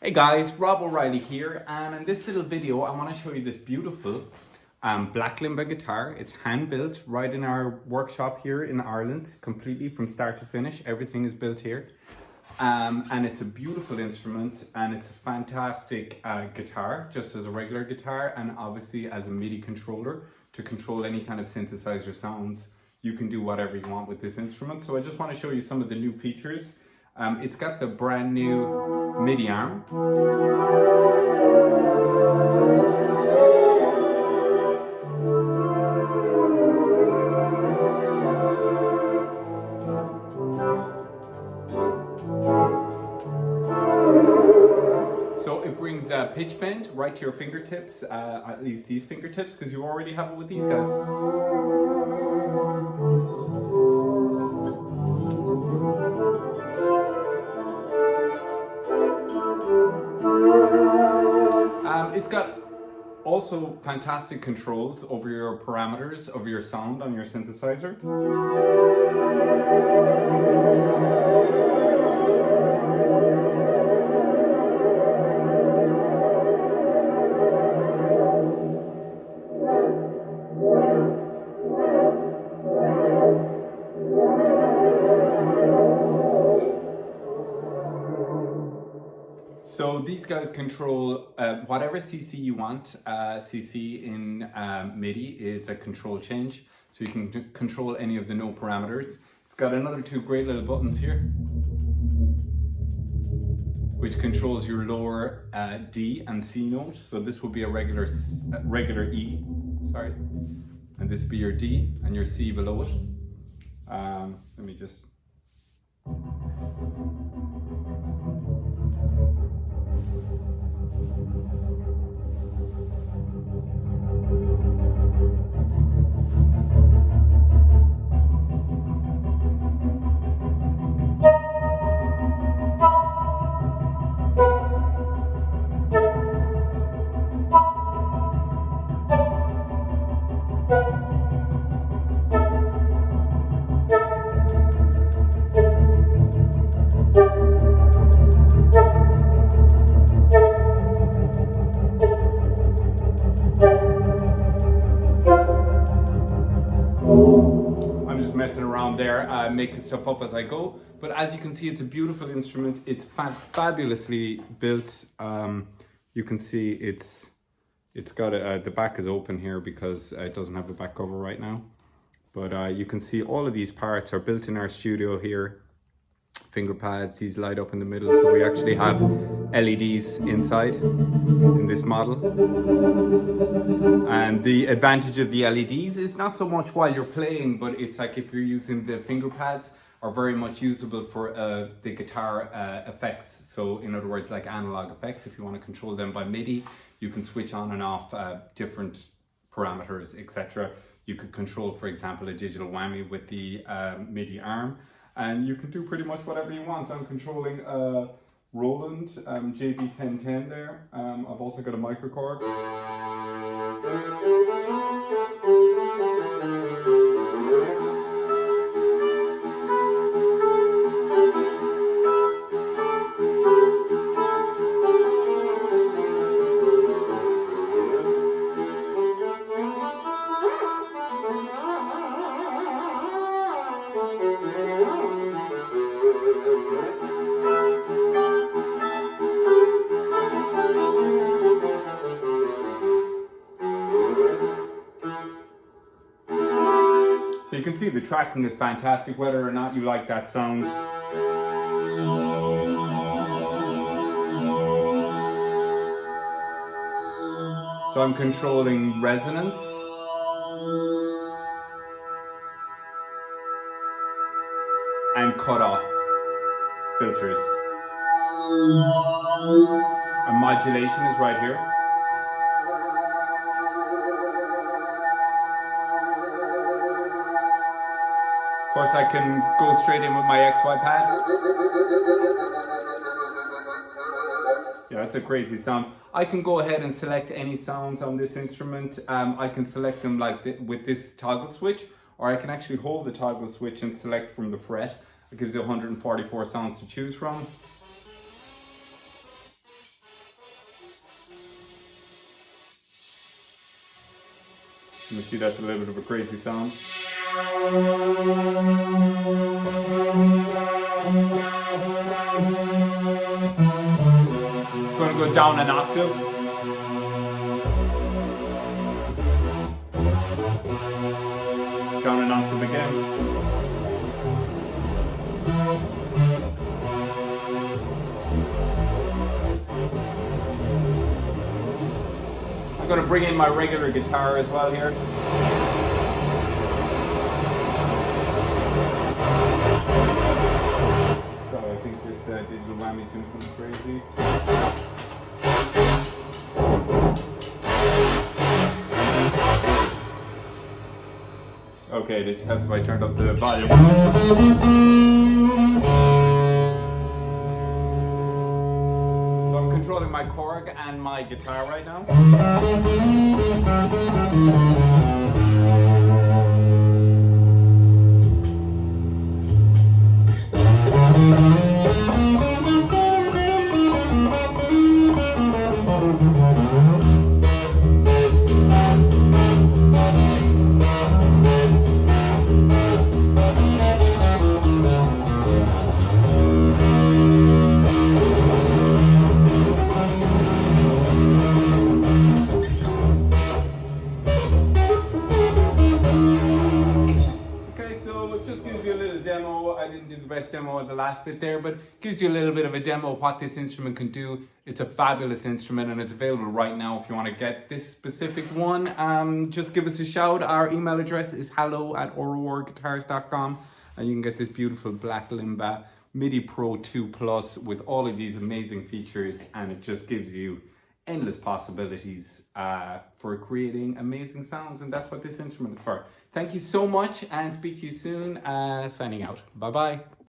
Hey guys, Rob O'Reilly here, and in this little video I want to show you this beautiful black limba guitar. It's hand built right in our workshop here in Ireland, completely from start to finish. Everything is built here, and it's a beautiful instrument, and it's a fantastic guitar, just as a regular guitar, and obviously as a MIDI controller to control any kind of synthesizer sounds. You can do whatever you want with this instrument. So I just want to show you some of the new features. It's got the brand new MIDI arm. So it brings pitch bend right to your fingertips, at least these fingertips, because you already have it with these guys. It's got also fantastic controls over your parameters of your sound on your synthesizer. So these guys control whatever CC you want. CC in MIDI is a control change, so you can control any of the note parameters. It's got another two great little buttons here, which controls your lower D and C note. So this will be a regular E, sorry, and this will be your D and your C below it. Let me just. I'm just messing around there, making stuff up as I go. But as you can see, it's a beautiful instrument. It's fabulously built. You can see it's got the back is open here because it doesn't have a back cover right now. But you can see all of these parts are built in our studio here. Finger pads, these light up in the middle. So we actually have LEDs inside in this model. And the advantage of the LEDs is not so much while you're playing, but it's like if you're using the finger pads are very much usable for the guitar effects. So in other words, like analog effects, if you want to control them by MIDI, you can switch on and off different parameters, etc. You could control, for example, a digital whammy with the MIDI arm. And you can do pretty much whatever you want. I'm controlling Roland JB1010 there. I've also got a microchord. So you can see the tracking is fantastic, whether or not you like that sound. So I'm controlling resonance and cutoff filters. And modulation is right here. Of course, I can go straight in with my XY pad. Yeah, that's a crazy sound. I can go ahead and select any sounds on this instrument. I can select them like with this toggle switch, or I can actually hold the toggle switch and select from the fret. It gives you 144 sounds to choose from. You see that's a little bit of a crazy sound. I'm going to go down an octave. Down an octave again. I'm going to bring in my regular guitar as well here. So I think this digital whammy's doing something crazy. Okay, this helps if I turned up the volume. So I'm controlling my Korg and my guitar right now. Just gives you a little demo. I didn't do the best demo of the last bit there, but gives you a little bit of a demo of what this instrument can do. It's a fabulous instrument and it's available right now if you want to get this specific one. Just give us a shout. Our email address is hello@orowarguitars.com and you can get this beautiful black Limba MIDI Pro 2 Plus with all of these amazing features, and it just gives you endless possibilities for creating amazing sounds, and that's what this instrument is for. Thank you so much and speak to you soon. Signing out. Bye bye.